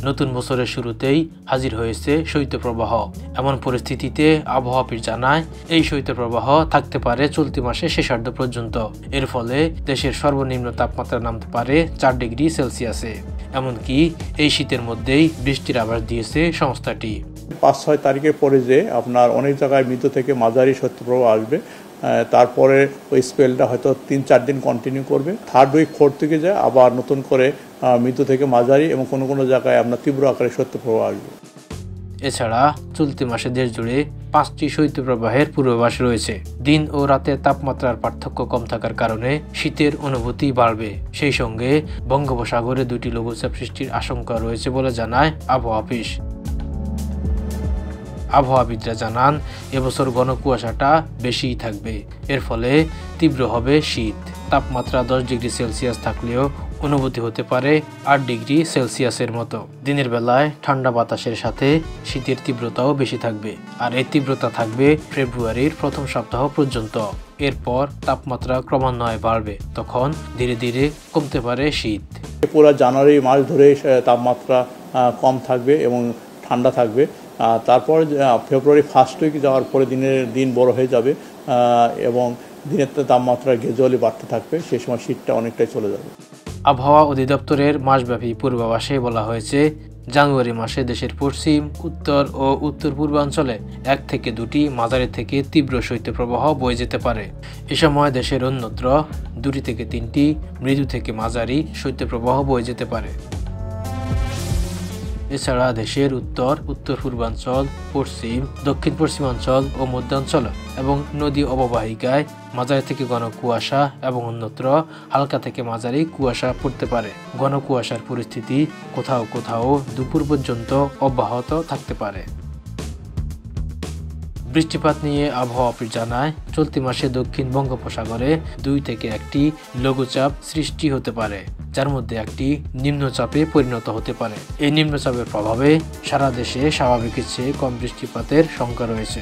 নতুন বছরের শুরুতেই হাজির হয়েছে শৈত্যপ্রবাহ। এমন পরিস্থিতিতে আবহাওয়াবিদ জানায় এই শৈত্যপ্রবাহ থাকতে পারে চলতি মাসের শেষার্ধ পর্যন্ত। এর ফলে দেশের সর্বনিম্ন তাপমাত্রা নামতে পারে 4 ডিগ্রি সেলসিয়াসে। এমনকি এই শীতের মধ্যেই বৃষ্টির আভাস দিয়েছে সংস্থাটি। 5-6 তারিখের পরে যে আপনার অনেক জায়গায় মৃদু থেকে মাঝারি শৈত্যপ্রবাহ আসবে, তারপরে ওই স্পেলটা হয়তো 3-4 দিন কন্টিনিউ করবে। 3rd উইক 4th থেকে যায় আবার নতুন করে মৃদু থেকে মাঝারি এবং কোনো কোনো জায়গায় আপনার তীব্র আকারে শৈত্যপ্রবাহ আসবে। এছাড়া চলতি মাসে দেশ জুড়ে 5টি শৈত্যপ্রবাহের পূর্বাভাস রয়েছে। দিন ও রাতের তাপমাত্রার পার্থক্য কম থাকার কারণে শীতের অনুভূতি বাড়বে। সেই সঙ্গে বঙ্গোপসাগরে 2টি লঘুচাপ সৃষ্টির আশঙ্কা রয়েছে বলে জানায় আবহাওয়া অফিস। আবহাওয়াবিদরা জানান এবছর ঘন কুয়াশাটা বেশিই থাকবে। এর ফলে তীব্র হবে শীত। তাপমাত্রা 10 ডিগ্রি সেলসিয়াস থাকলেও অনুভূতি হতে পারে 8 ডিগ্রি সেলসিয়াসের মতো। দিনের বেলায় ঠান্ডা বাতাসের সাথে শীতের তীব্রতাও বেশি থাকবে। আর এই তীব্রতা থাকবে ফেব্রুয়ারির প্রথম সপ্তাহ পর্যন্ত। এরপর তাপমাত্রা ক্রমান্বয়ে বাড়বে। তখন ধীরে ধীরে কমতে পারে শীত। পুরো জানুয়ারি মাস ধরে তাপমাত্রা কম থাকবে এবং ঠান্ডা থাকবে। তারপর ফেব্রুয়ারি 1st উইক যাওয়ার পরে দিন বড় হয়ে যাবে এবং দিনের তাপমাত্রা গ্র্যাজুয়ালি বাড়তে থাকবে। সেই সময় শীতটা অনেকটাই চলে যাবে। আবহাওয়া অধিদপ্তরের মাসব্যাপী পূর্বাভাসে বলা হয়েছে, জানুয়ারি মাসে দেশের পশ্চিম, উত্তর ও উত্তর পূর্বাঞ্চলে 1 থেকে 2টি মাঝারি থেকে তীব্র শৈত্যপ্রবাহ বয়ে যেতে পারে। এ সময় দেশের অন্যত্র 2 থেকে 3টি মৃদু থেকে মাঝারি শৈত্যপ্রবাহ বয়ে যেতে পারে। এছাড়া দেশের উত্তর, উত্তর পূর্বাঞ্চল, পশ্চিম, দক্ষিণ পশ্চিমাঞ্চল ও মধ্যাঞ্চল এবং নদী অববাহিকায় মাঝারি থেকে ঘন কুয়াশা এবং অন্যত্র হালকা থেকে মাঝারি কুয়াশা পড়তে পারে। ঘন কুয়াশার পরিস্থিতি কোথাও কোথাও দুপুর পর্যন্ত অব্যাহত থাকতে পারে। বৃষ্টিপাত নিয়ে আবহাওয়া অফিস জানায় চলতি মাসে দক্ষিণ বঙ্গোপসাগরে 2 থেকে 1টি লঘুচাপ সৃষ্টি হতে পারে, যার মধ্যে একটি নিম্নচাপে পরিণত হতে পারে। এই নিম্নচাপের প্রভাবে সারা দেশে স্বাভাবিকের চেয়ে কম বৃষ্টিপাতের শঙ্কা রয়েছে।